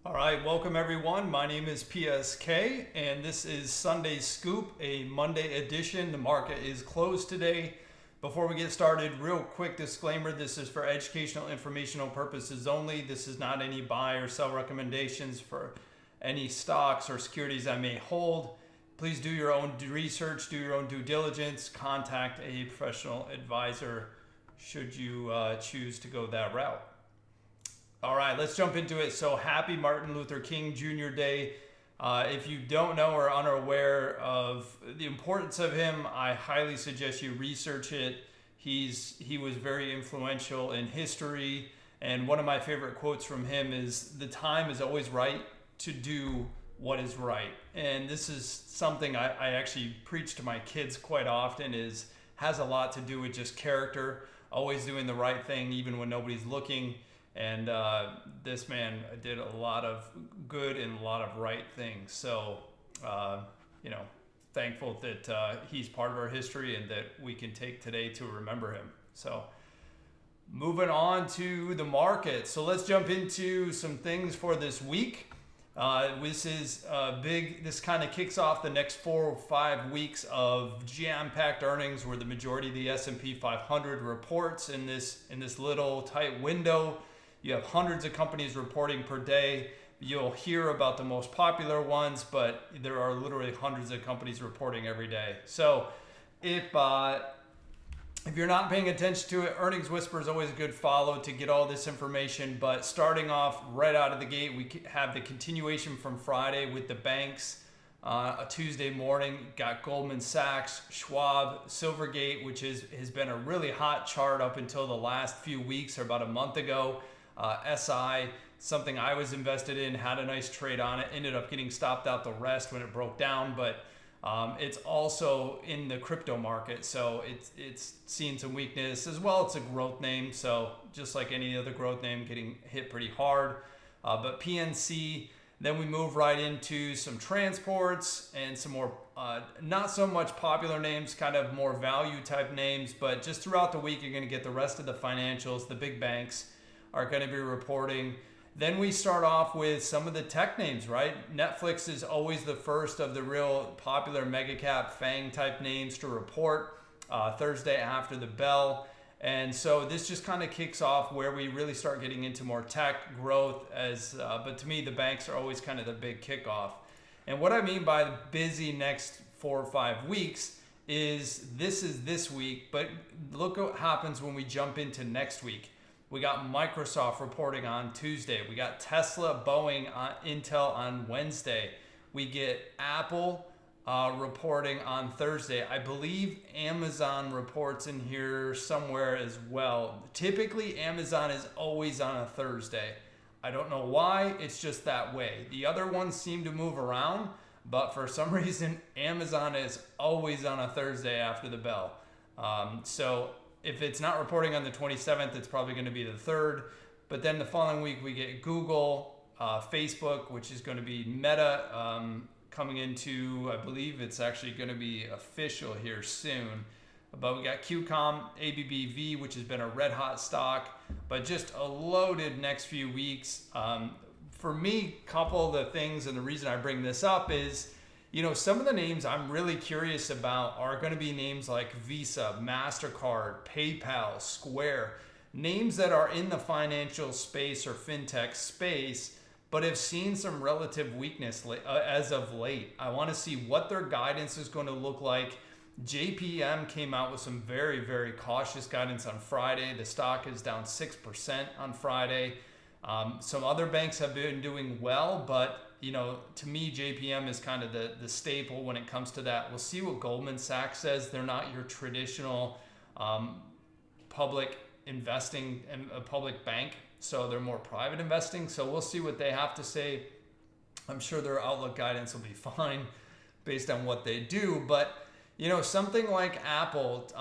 All right, welcome everyone. My name is PSK, and this is Sunday Scoop, a Monday edition. The market is closed today. Before we get started, real quick disclaimer, this is for educational, informational purposes only. This is not any buy or sell recommendations for any stocks or securities I may hold. Please do your own research, do your own due diligence, contact a professional advisor should you choose to go that route. All right, let's jump into it. So happy Martin Luther King Jr. Day. If you don't know or are unaware of the importance of him, I highly suggest you research it. He was very influential in history, and one of my favorite quotes from him is, "The time is always right to do what is right." And this is something I actually preach to my kids quite often, has a lot to do with just character, always doing the right thing even when nobody's looking. And this man did a lot of good and a lot of right things. So, thankful that he's part of our history and that we can take today to remember him. So, moving on to the market. So let's jump into some things for this week. This is big. This kind of kicks off the next 4 or 5 weeks of jam-packed earnings, where the majority of the S&P 500 reports in this little tight window. You have hundreds of companies reporting per day. You'll hear about the most popular ones, but there are literally hundreds of companies reporting every day. So if you're not paying attention to it, Earnings Whisper is always a good follow to get all this information. But starting off right out of the gate, we have the continuation from Friday with the banks. A Tuesday morning, got Goldman Sachs, Schwab, Silvergate, which has been a really hot chart up until the last few weeks or about a month ago. SI, something I was invested in, had a nice trade on it, ended up getting stopped out the rest when it broke down, but it's also in the crypto market, so it's seen some weakness as well. It's a growth name, so just like any other growth name, getting hit pretty hard. But PNC, then we move right into some transports and some more not so much popular names, kind of more value type names, but just throughout the week you're going to get the rest of the financials. The big banks are going to be reporting. Then we start off with some of the tech names, right? Netflix is always the first of the real popular mega cap FANG type names to report Thursday after the bell. And so this just kind of kicks off where we really start getting into more tech growth, but to me the banks are always kind of the big kickoff. And what I mean by the busy next 4 or 5 weeks is this week, but look what happens when we jump into next week. We got Microsoft reporting on Tuesday. We got Tesla, Boeing, Intel on Wednesday. We get Apple reporting on Thursday. I believe Amazon reports in here somewhere as well. Typically, Amazon is always on a Thursday. I don't know why, it's just that way. The other ones seem to move around, but for some reason, Amazon is always on a Thursday after the bell. So if it's not reporting on the 27th, it's probably going to be the 3rd. But then the following week, we get Google, Facebook, which is going to be Meta coming into, I believe it's actually going to be official here soon. But we got QCOM, ABBV, which has been a red hot stock, but just a loaded next few weeks. For me, a couple of the things, and the reason I bring this up is, some of the names I'm really curious about are going to be names like Visa, MasterCard, PayPal, Square, names that are in the financial space or fintech space, but have seen some relative weakness as of late. I want to see what their guidance is going to look like. JPM came out with some very, very cautious guidance on Friday. The stock is down 6% on Friday. Some other banks have been doing well, but to me, JPM is kind of the staple when it comes to that. We'll see what Goldman Sachs says. They're not your traditional public investing and a public bank, so they're more private investing. So we'll see what they have to say. I'm sure their outlook guidance will be fine based on what they do. But, something like Apple,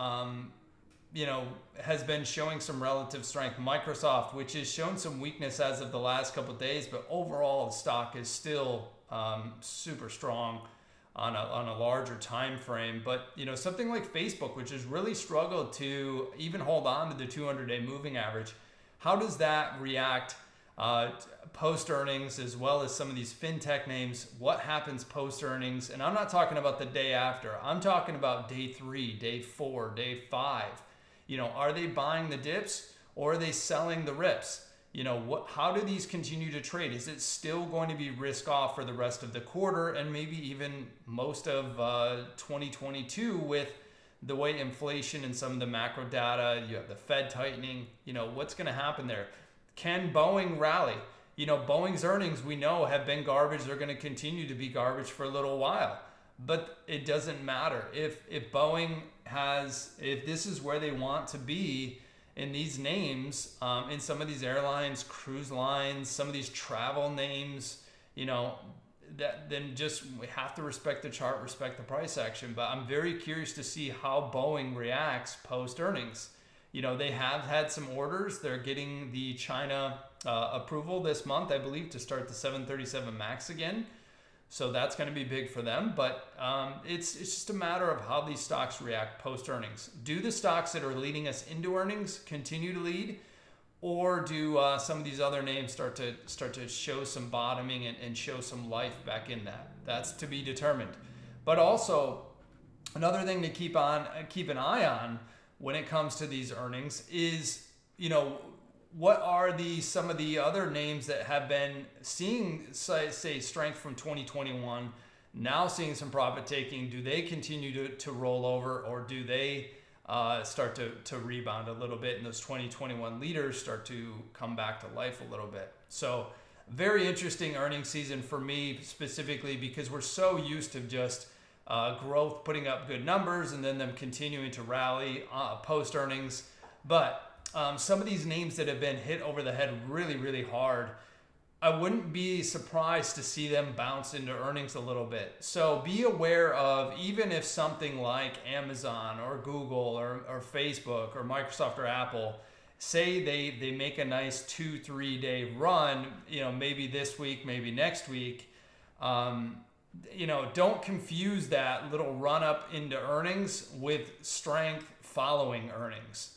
has been showing some relative strength. Microsoft, which has shown some weakness as of the last couple of days, but overall the stock is still super strong on a larger time frame. But something like Facebook, which has really struggled to even hold on to the 200-day moving average, how does that react post earnings, as well as some of these fintech names. What happens post earnings? And I'm not talking about the day after. I'm talking about day 3, day 4, day 5. Are they buying the dips or are they selling the rips? How do these continue to trade? Is it still going to be risk off for the rest of the quarter and maybe even most of 2022 with the way inflation and some of the macro data, you have the Fed tightening, what's going to happen there? Can Boeing rally? Boeing's earnings we know have been garbage. They're going to continue to be garbage for a little while, but it doesn't matter. If Boeing if this is where they want to be in these names, in some of these airlines, cruise lines, some of these travel names, then just we have to respect the chart, respect the price action. But I'm very curious to see how Boeing reacts post earnings. They have had some orders. They're getting the China approval this month, I believe, to start the 737 MAX again. So that's going to be big for them. But it's just a matter of how these stocks react post earnings. Do the stocks that are leading us into earnings continue to lead? Or do some of these other names start to show some bottoming and show some life back in that? That's to be determined. But also, another thing to keep an eye on when it comes to these earnings is, what are some of the other names that have been seeing, say strength from 2021, now seeing some profit taking? Do they continue to roll over, or do they start to rebound a little bit, and those 2021 leaders start to come back to life a little bit? So very interesting earnings season for me specifically, because we're so used to just growth putting up good numbers and then them continuing to rally post earnings. But some of these names that have been hit over the head really, really hard, I wouldn't be surprised to see them bounce into earnings a little bit. So be aware of, even if something like Amazon or Google or Facebook or Microsoft or Apple, say they make a nice 2-3 day run, maybe this week, maybe next week, don't confuse that little run up into earnings with strength following earnings.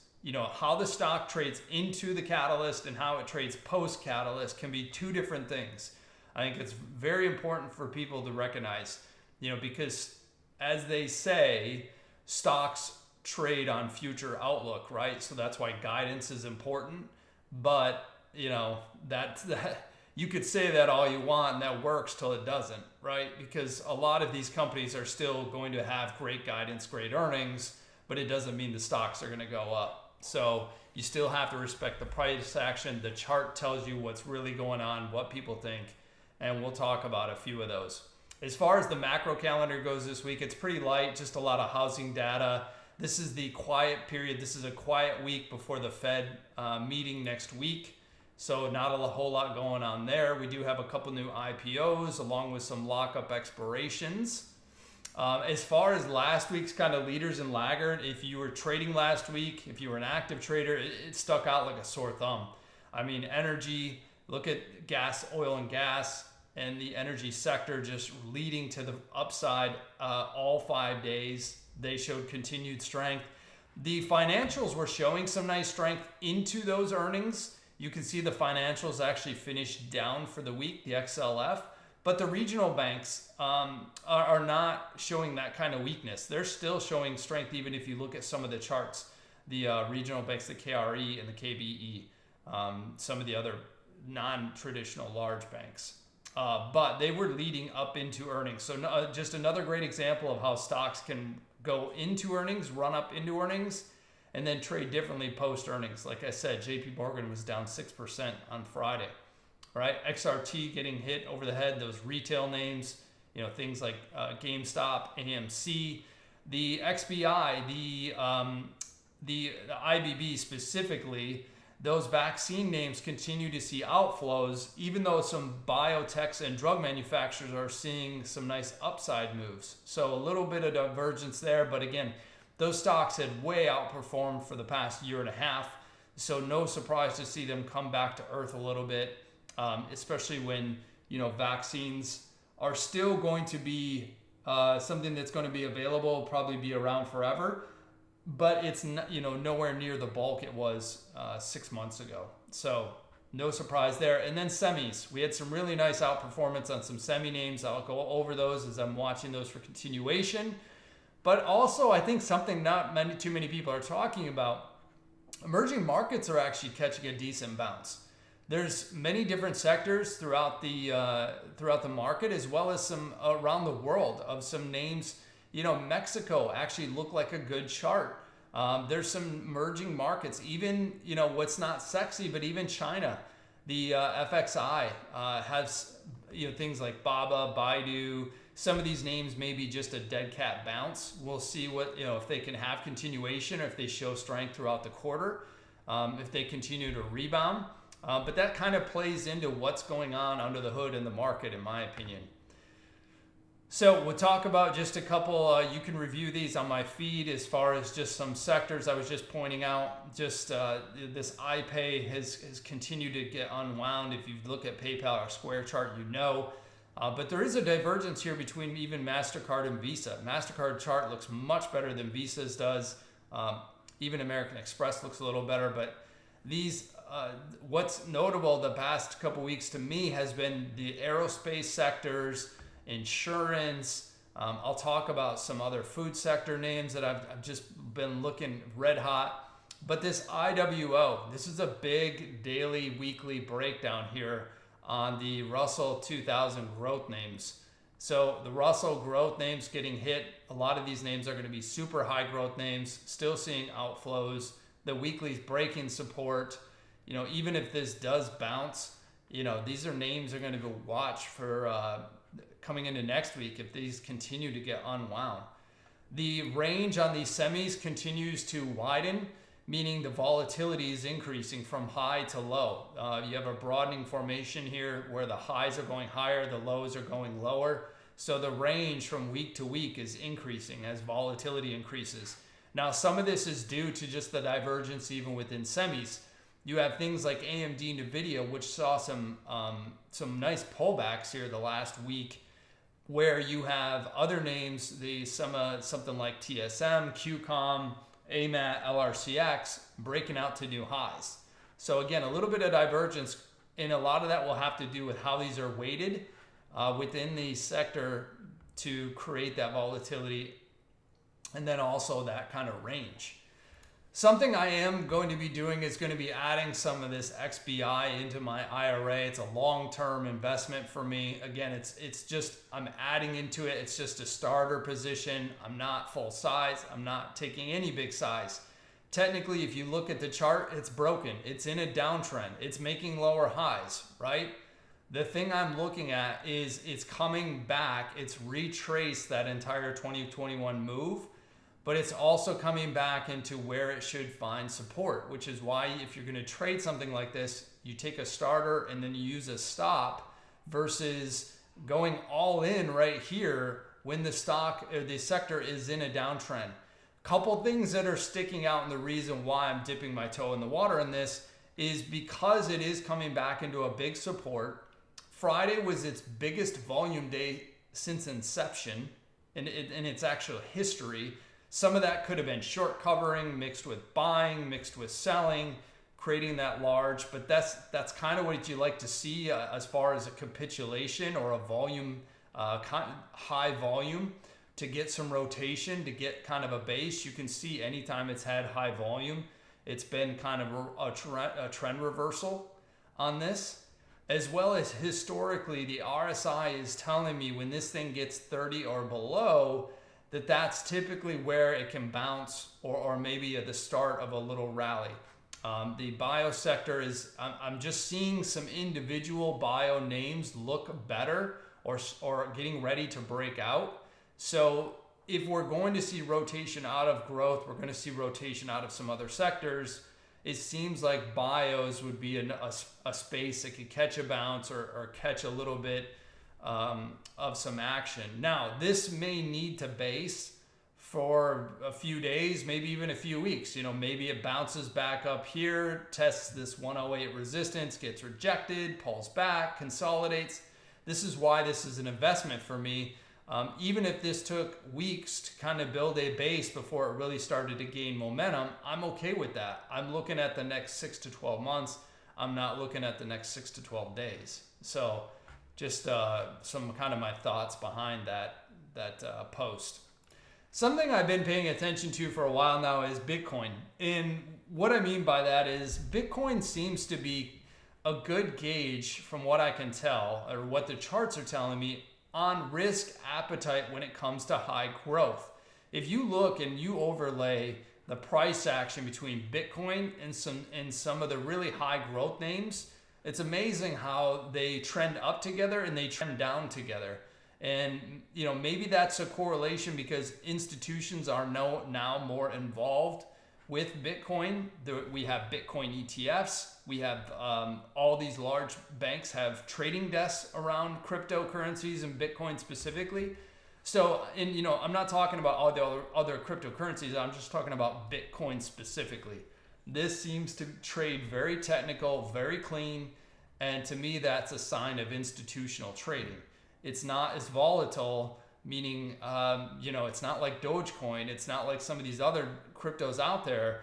How the stock trades into the catalyst and how it trades post catalyst can be two different things. I think it's very important for people to recognize, because as they say, stocks trade on future outlook, right? So that's why guidance is important. But, that you could say that all you want, and that works till it doesn't, right? Because a lot of these companies are still going to have great guidance, great earnings, but it doesn't mean the stocks are going to go up. So you still have to respect the price action. The chart tells you what's really going on, what people think, and we'll talk about a few of those. As far as the macro calendar goes this week, it's pretty light, just a lot of housing data. This is the quiet period. This is a quiet week before the Fed meeting next week. So not a whole lot going on there. We do have a couple new IPOs along with some lockup expirations. As far as last week's kind of leaders and laggard, if you were trading last week, if you were an active trader, it stuck out like a sore thumb. I mean, energy, look at gas, oil and gas, and the energy sector just leading to the upside all 5 days. They showed continued strength. The financials were showing some nice strength into those earnings. You can see the financials actually finished down for the week, the XLF. But the regional banks are not showing that kind of weakness. They're still showing strength, even if you look at some of the charts. The regional banks, the KRE and the KBE, some of the other non-traditional large banks. But they were leading up into earnings. So just another great example of how stocks can go into earnings, run up into earnings, and then trade differently post earnings. Like I said, JP Morgan was down 6% on Friday. Right, XRT getting hit over the head. Those retail names, things like GameStop, AMC, the XBI, the IBB specifically. Those vaccine names continue to see outflows, even though some biotechs and drug manufacturers are seeing some nice upside moves. So a little bit of divergence there, but again, those stocks had way outperformed for the past year and a half. So no surprise to see them come back to earth a little bit. Especially when vaccines are still going to be something that's going to be available, probably be around forever, but it's nowhere near the bulk it was 6 months ago. So no surprise there. And then semis. We had some really nice outperformance on some semi names. I'll go over those as I'm watching those for continuation. But also, I think something not too many people are talking about, emerging markets are actually catching a decent bounce. There's many different sectors throughout the market, as well as some around the world of some names. Mexico actually looked like a good chart. There's some emerging markets, even, what's not sexy, but even China, the FXI has, things like Baba, Baidu. Some of these names may be just a dead cat bounce. We'll see what, if they can have continuation or if they show strength throughout the quarter, if they continue to rebound. But that kind of plays into what's going on under the hood in the market, in my opinion. So we'll talk about just a couple. You can review these on my feed as far as just some sectors I was just pointing out. Just this iPay has continued to get unwound. If you look at PayPal or Square chart, but there is a divergence here between even MasterCard and Visa. MasterCard chart looks much better than Visa's does. Even American Express looks a little better, but these, what's notable the past couple weeks to me has been the aerospace sectors, insurance. I'll talk about some other food sector names that I've just been looking red hot. But this IWO, this is a big daily, weekly breakdown here on the Russell 2000 growth names. So the Russell growth names getting hit. A lot of these names are going to be super high growth names, still seeing outflows. The weekly's breaking support. Even if this does bounce, these are names are going to go watch for coming into next week if these continue to get unwound. The range on these semis continues to widen, meaning the volatility is increasing from high to low. You have a broadening formation here where the highs are going higher, the lows are going lower. So the range from week to week is increasing as volatility increases. Now, some of this is due to just the divergence even within semis. You have things like AMD, NVIDIA, which saw some nice pullbacks here the last week, where you have other names, something like TSM, QCOM, AMAT, LRCX, breaking out to new highs. So again, a little bit of divergence, and a lot of that will have to do with how these are weighted within the sector to create that volatility, and then also that kind of range. Something I am going to be doing is going to be adding some of this XBI into my IRA. It's a long-term investment for me. Again, it's just, I'm adding into it. It's just a starter position. I'm not full size. I'm not taking any big size. Technically, if you look at the chart, it's broken. It's in a downtrend. It's making lower highs, right? The thing I'm looking at is it's coming back. It's retraced that entire 2021 move. But it's also coming back into where it should find support, which is why if you're going to trade something like this, you take a starter and then you use a stop versus going all in right here when the stock or the sector is in a downtrend. Couple things that are sticking out, and the reason why I'm dipping my toe in the water in this is because it is coming back into a big support. Friday was its biggest volume day since inception in its actual history. Some of that could have been short covering mixed with buying, mixed with selling, creating that large, but that's kind of what you like to see as far as a capitulation or a volume, high volume to get some rotation, to get kind of a base. You can see anytime it's had high volume, it's been kind of a trend reversal on this. As well as historically, the RSI is telling me when this thing gets 30 or below, that's typically where it can bounce or maybe at the start of a little rally. The bio sector is, I'm just seeing some individual bio names look better or getting ready to break out. So if we're going to see rotation out of growth, we're going to see rotation out of some other sectors. It seems like bios would be a space that could catch a bounce or catch a little bit of some action. Now, this may need to base for a few days, maybe even a few weeks. Maybe it bounces back up here, tests this 108 resistance, gets rejected, pulls back, consolidates. This is why this is an investment for me. Even if this took weeks to kind of build a base before it really started to gain momentum, I'm okay with that. I'm looking at the next 6 to 12 months. I'm not looking at the next 6 to 12 days. So just some kind of my thoughts behind that post. Something I've been paying attention to for a while now is Bitcoin. And what I mean by that is Bitcoin seems to be a good gauge from what I can tell, or what the charts are telling me, on risk appetite when it comes to high growth. If you look and you overlay the price action between Bitcoin and some of the really high growth names, it's amazing how they trend up together and they trend down together. And maybe that's a correlation because institutions are now more involved with Bitcoin. We have Bitcoin ETFs. We have all these large banks have trading desks around cryptocurrencies and Bitcoin specifically. So, and I'm not talking about all the other cryptocurrencies. I'm just talking about Bitcoin specifically. This seems to trade very technical, very clean, and to me, that's a sign of institutional trading. It's not as volatile, meaning, it's not like Dogecoin. It's not like some of these other cryptos out there.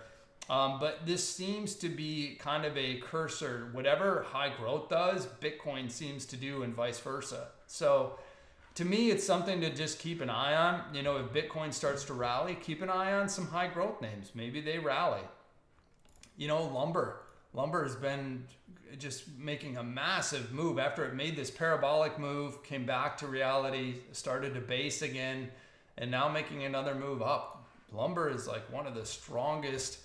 But this seems to be kind of a cursor. Whatever high growth does, Bitcoin seems to do, and vice versa. So to me, it's something to just keep an eye on. If Bitcoin starts to rally, keep an eye on some high growth names. Maybe they rally. Lumber has been just making a massive move after it made this parabolic move, came back to reality, started to base again, and now making another move up. Lumber is like one of the strongest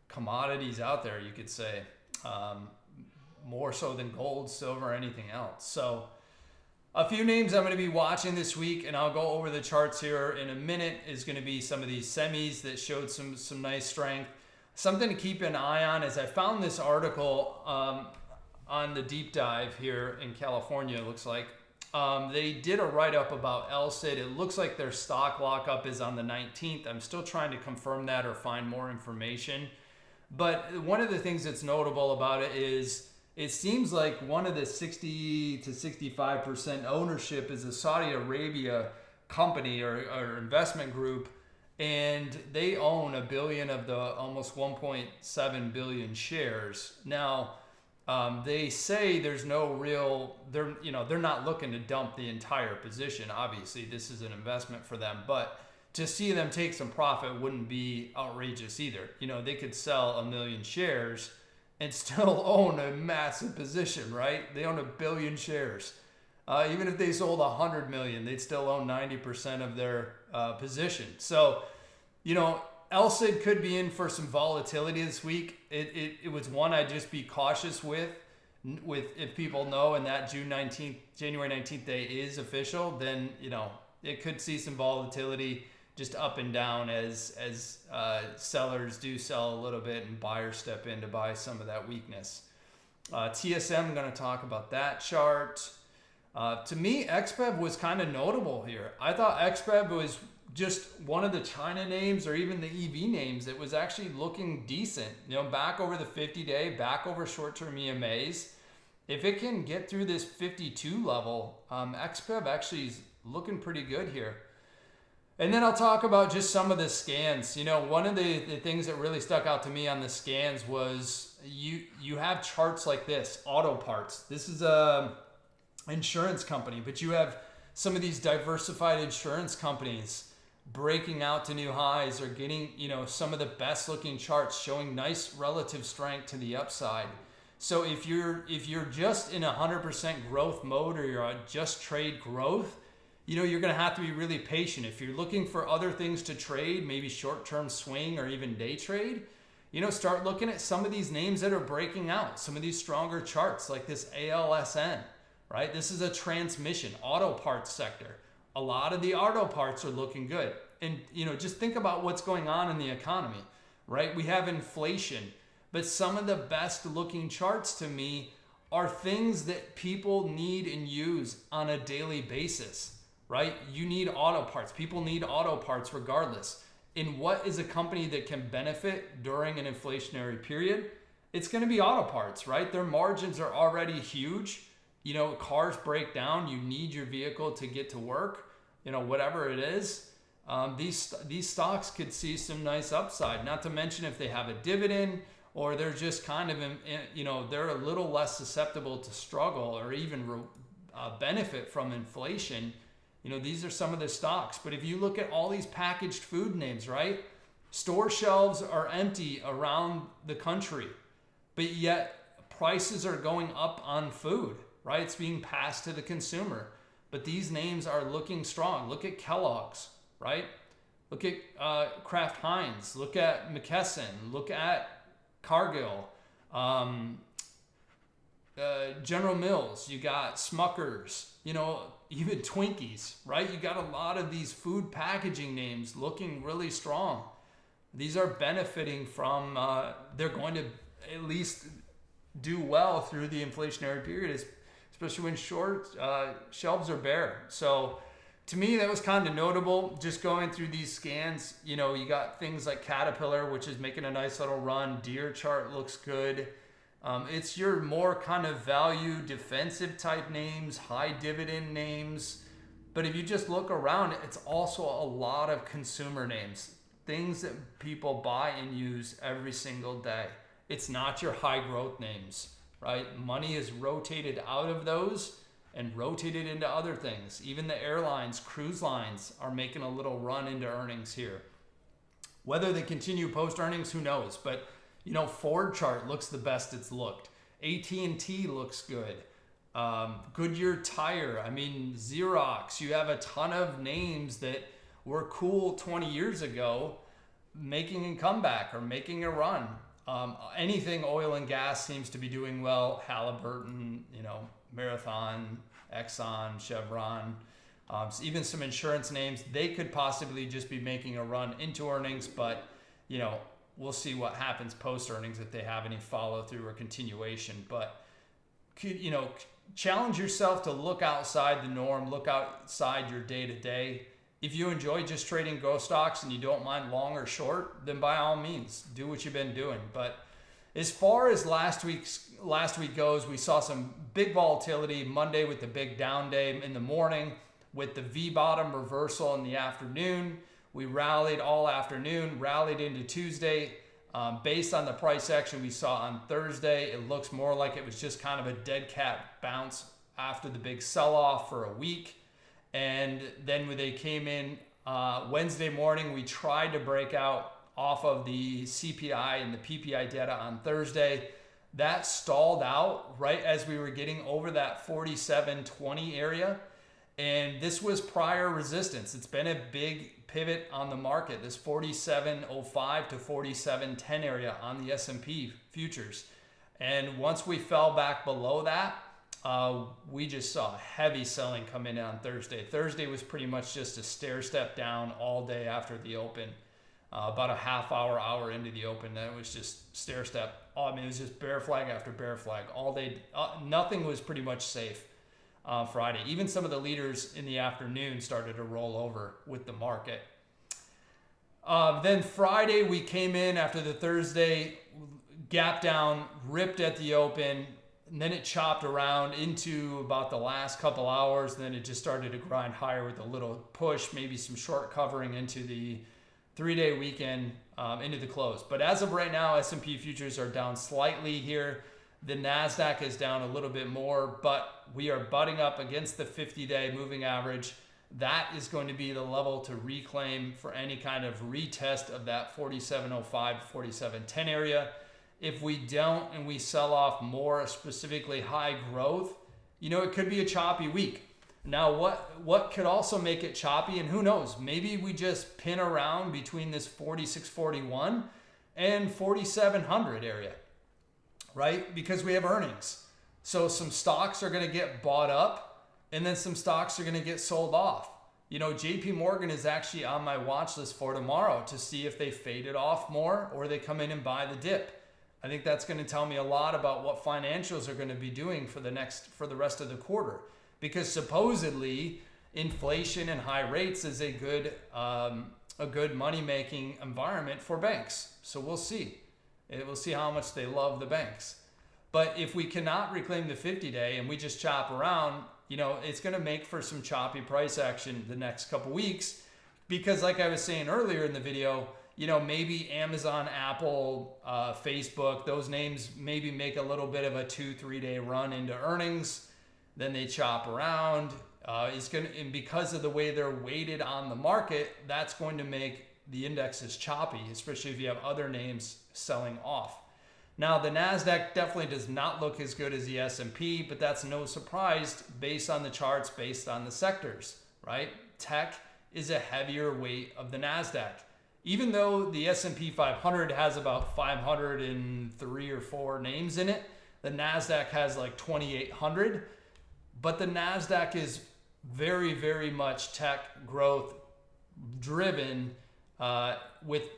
commodities out there, you could say, more so than gold, silver, anything else. So a few names I'm going to be watching this week, and I'll go over the charts here in a minute, is going to be some of these semis that showed some nice strength. Something to keep an eye on is I found this article on the deep dive here in California, it looks like. They did a write-up about LSID. It looks like their stock lockup is on the 19th. I'm still trying to confirm that or find more information. But one of the things that's notable about it is it seems like one of the 60 to 65% ownership is a Saudi Arabia company or investment group, and they own 1 billion of the almost 1.7 billion shares. Now, they say there's no real, they're not looking to dump the entire position. Obviously, this is an investment for them, but to see them take some profit wouldn't be outrageous either. They could sell 1 million shares and still own a massive position, right? They own 1 billion shares. Even if they sold 100 million, they'd still own 90% of their position. So, LSID could be in for some volatility this week. It was one I'd just be cautious with if people know, and that January 19th day is official, then, it could see some volatility just up and down as sellers do sell a little bit and buyers step in to buy some of that weakness. TSM, I'm going to talk about that chart. To me, XBEV was kind of notable here. I thought XBEV was just one of the China names or even the EV names that was actually looking decent. Back over the 50-day, back over short-term EMAs. If it can get through this 52 level, XBEV actually is looking pretty good here. And then I'll talk about just some of the scans. One of the things that really stuck out to me on the scans was you have charts like this, auto parts. This is a insurance company, but you have some of these diversified insurance companies breaking out to new highs or getting, some of the best looking charts showing nice relative strength to the upside. So if you're just in 100% growth mode or you're just trade growth, you're going to have to be really patient. If you're looking for other things to trade, maybe short-term swing or even day trade, start looking at some of these names that are breaking out, some of these stronger charts like this ALSN, right? This is a transmission, auto parts sector. A lot of the auto parts are looking good. And, just think about what's going on in the economy, right? We have inflation, but some of the best looking charts to me are things that people need and use on a daily basis, right? You need auto parts. People need auto parts regardless. And what is a company that can benefit during an inflationary period? It's going to be auto parts, right? Their margins are already huge. Cars break down. You need your vehicle to get to work, whatever it is. These stocks could see some nice upside, not to mention if they have a dividend or they're just kind of, they're a little less susceptible to struggle or even benefit from inflation. These are some of the stocks. But if you look at all these packaged food names, right? Store shelves are empty around the country, but yet prices are going up on food, right? It's being passed to the consumer. But these names are looking strong. Look at Kellogg's, right? Look at Kraft Heinz. Look at McKesson. Look at Cargill. General Mills. You got Smuckers. Even Twinkies, right? You got a lot of these food packaging names looking really strong. These are benefiting from, they're going to at least do well through the inflationary period, especially when shelves are bare. So to me, that was kind of notable. Just going through these scans, you got things like Caterpillar, which is making a nice little run. Deer chart looks good. It's your more kind of value defensive type names, high dividend names. But if you just look around, it's also a lot of consumer names, things that people buy and use every single day. It's not your high growth names, right? Money is rotated out of those and rotated into other things. Even the airlines, cruise lines are making a little run into earnings here. Whether they continue post earnings, who knows? But Ford chart looks the best it's looked. AT&T looks good. Goodyear Tire. Xerox. You have a ton of names that were cool 20 years ago, making a comeback or making a run. Anything oil and gas seems to be doing well. Halliburton, Marathon, Exxon, Chevron, even some insurance names. They could possibly just be making a run into earnings, but we'll see what happens post earnings if they have any follow through or continuation. But challenge yourself to look outside the norm, look outside your day to day. If you enjoy just trading growth stocks and you don't mind long or short, then by all means, do what you've been doing. But as far as last week goes, we saw some big volatility Monday with the big down day in the morning, with the V bottom reversal in the afternoon. We rallied all afternoon, rallied into Tuesday. Based on the price action we saw on Thursday, it looks more like it was just kind of a dead cat bounce after the big sell-off for a week. And then when they came in Wednesday morning, we tried to break out off of the CPI and the PPI data on Thursday. That stalled out right as we were getting over that 47.20 area. And this was prior resistance. It's been a big pivot on the market, this 47.05 to 47.10 area on the S&P futures. And once we fell back below that, we just saw heavy selling come in on Thursday. Thursday was pretty much just a stair step down all day after the open. About a half hour into the open, then it was just stair step. It was just bear flag after bear flag all day. Nothing was pretty much safe Friday. Even some of the leaders in the afternoon started to roll over with the market. Then Friday, we came in after the Thursday gap down, ripped at the open, and then it chopped around into about the last couple hours. And then it just started to grind higher with a little push, maybe some short covering into the 3-day weekend, into the close. But as of right now, S&P futures are down slightly here. The NASDAQ is down a little bit more, but we are butting up against the 50-day moving average. That is going to be the level to reclaim for any kind of retest of that 47.05 to 47.10 area. If we don't and we sell off more, specifically high growth, it could be a choppy week. Now, what could also make it choppy, and who knows, maybe we just pin around between this 46.41 and 4700 area, right? Because we have earnings. So some stocks are going to get bought up, and then some stocks are going to get sold off. JP Morgan is actually on my watch list for tomorrow to see if they fade it off more or they come in and buy the dip. I think that's going to tell me a lot about what financials are going to be doing for the rest of the quarter. Because supposedly inflation and high rates is a good money-making environment for banks. So we'll see. We'll see how much they love the banks. But if we cannot reclaim the 50-day and we just chop around, it's going to make for some choppy price action the next couple weeks. Because like I was saying earlier in the video, maybe Amazon, Apple, Facebook, those names maybe make a little bit of a 2-3 day run into earnings. Then they chop around. And because of the way they're weighted on the market, that's going to make the indexes choppy, especially if you have other names selling off. Now, the NASDAQ definitely does not look as good as the S&P, but that's no surprise based on the charts, based on the sectors, right? Tech is a heavier weight of the NASDAQ. Even though the S&P 500 has about 503 or 4 names in it, the NASDAQ has like 2,800, but the NASDAQ is very, very much tech growth driven, with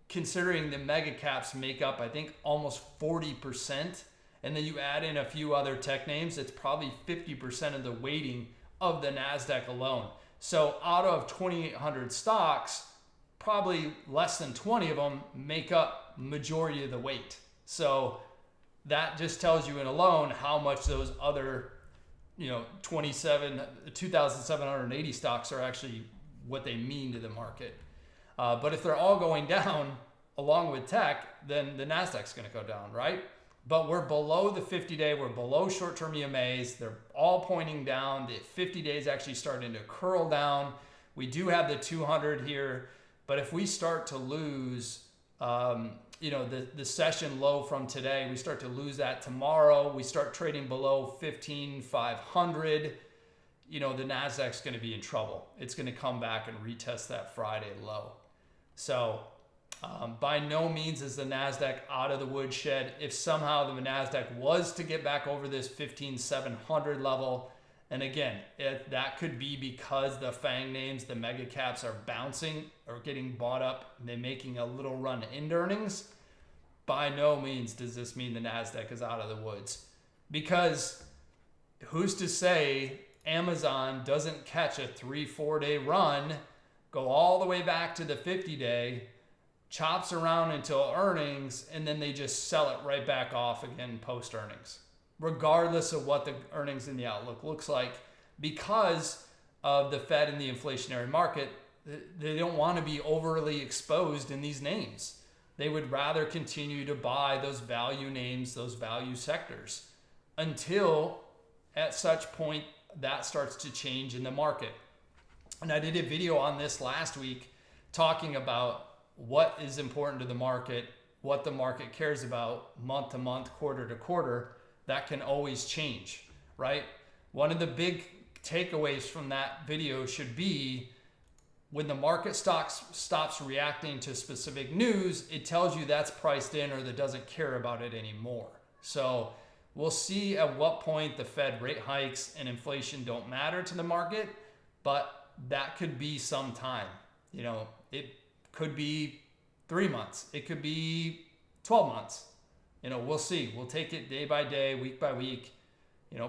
considering the mega caps make up, I think, almost 40%. And then you add in a few other tech names, it's probably 50% of the weighting of the NASDAQ alone. So out of 2,800 stocks, probably less than 20 of them make up majority of the weight. So that just tells you in alone how much those other 2,780 stocks are actually what they mean to the market. But if they're all going down along with tech, then the NASDAQ's going to go down, right? But we're below the 50-day. We're below short-term EMAs. They're all pointing down. The 50 days actually starting to curl down. We do have the 200 here. But if we start to lose, the session low from today, we start to lose that tomorrow. We start trading below 15,500. The NASDAQ's going to be in trouble. It's going to come back and retest that Friday low. So by no means is the NASDAQ out of the woodshed. If somehow the NASDAQ was to get back over this 15,700 level, and again, that could be because the FANG names, the mega caps, are bouncing or getting bought up and they're making a little run into earnings. By no means does this mean the NASDAQ is out of the woods, because who's to say Amazon doesn't catch a 3-4 day run, go all the way back to the 50-day, chops around until earnings, and then they just sell it right back off again post earnings, regardless of what the earnings in the outlook looks like, because of the Fed and the inflationary market. They don't want to be overly exposed in these names. They would rather continue to buy those value names, those value sectors, until at such point that starts to change in the market. And I did a video on this last week talking about what is important to the market, what the market cares about month to month, quarter to quarter. That can always change, right? One of the big takeaways from that video should be, when the market stops reacting to specific news, it tells you that's priced in or that doesn't care about it anymore. So we'll see at what point the Fed rate hikes and inflation don't matter to the market, but that could be some time. It could be 3 months. It could be 12 months. We'll see. We'll take it day by day, week by week,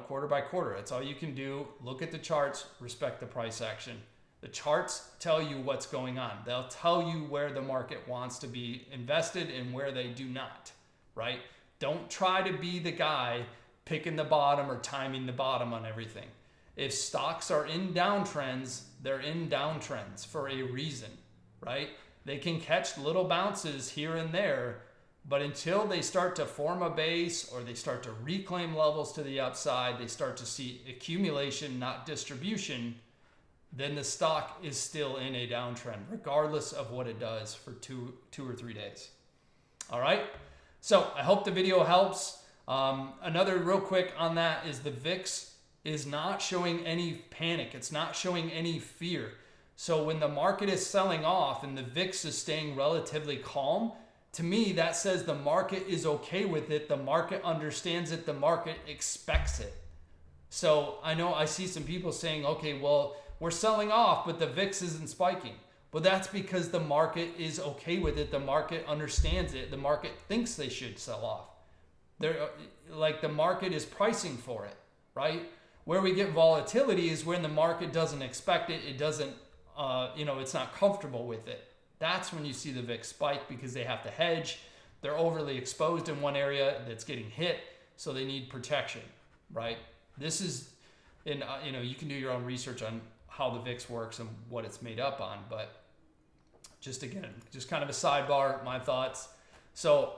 quarter by quarter. That's all you can do. Look at the charts, respect the price action. The charts tell you what's going on. They'll tell you where the market wants to be invested and where they do not, right? Don't try to be the guy picking the bottom or timing the bottom on everything. If stocks are in downtrends, they're in downtrends for a reason, right? They can catch little bounces here and there, but until they start to form a base or they start to reclaim levels to the upside, they start to see accumulation, not distribution, then the stock is still in a downtrend, regardless of what it does for two or 3 days. All right. So I hope the video helps. Another real quick on that is the VIX is not showing any panic. It's not showing any fear. So when the market is selling off and the VIX is staying relatively calm, to me, that says the market is okay with it. The market understands it. The market expects it. So I know I see some people saying, okay, well, we're selling off, but the VIX isn't spiking. Well, that's because the market is okay with it. The market understands it. The market thinks they should sell off. The market is pricing for it, right? Where we get volatility is when the market doesn't expect it. It doesn't, it's not comfortable with it. That's when you see the VIX spike, because they have to hedge. They're overly exposed in one area that's getting hit, so they need protection, right? This is, you can do your own research on how the VIX works and what it's made up on, but just again, just kind of a sidebar, my thoughts. So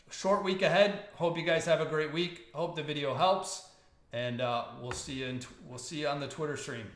short week ahead. Hope you guys have a great week. Hope the video helps, and we'll see you on the Twitter stream.